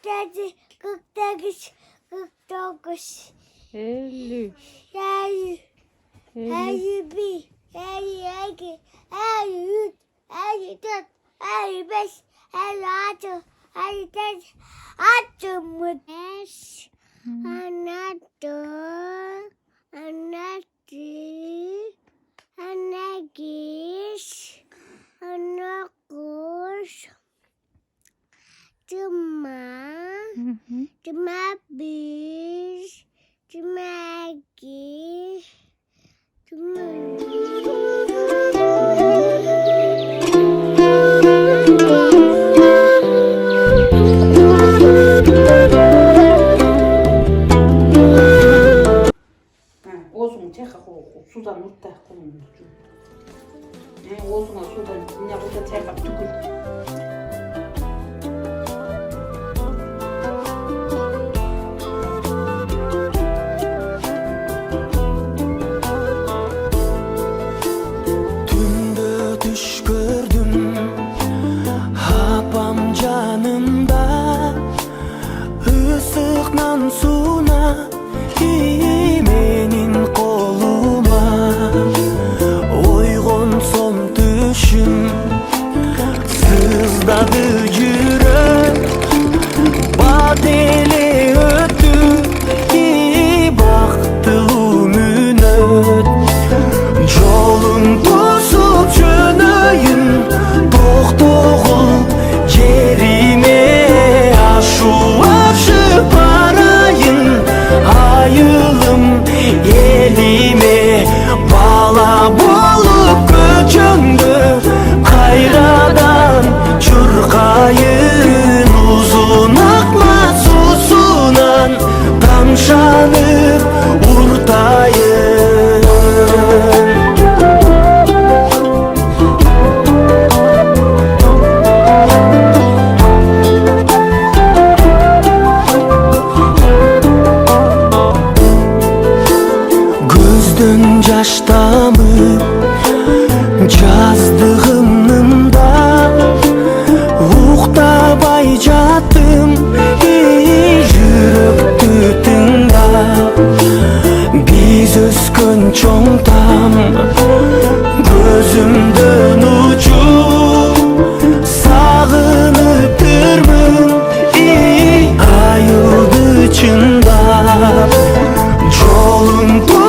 47, 48, 49, 50, 50, 50, 51, 52, 53, 54, 55, 56, 57, 60, another, cuma bis, cuma gis, Oğuzun çeka sudan urtta kullandı. Oğuzuna sudan ne burada çeka tükür. Tümde düş gördüm Hapam canımda Isıknan suna Menin koluma Oygon son düşüm Sızdadı yürek Badeli öttü Ki baktığım ünöt Jolun tosup çönöyün Doktoğul yerime Aşu aşıp arayın Ayılım elime Bala bolup göçöndü Kayradan çurkayın Uzun akma susunan Tamşanıp urtayın Gözden yaş damı Cazdığımın da Uğda baycattım Yürek tütünda Biz öskün çoğuntam Gözümden ucu Sağınıp durmun Ayıldı çında Jolun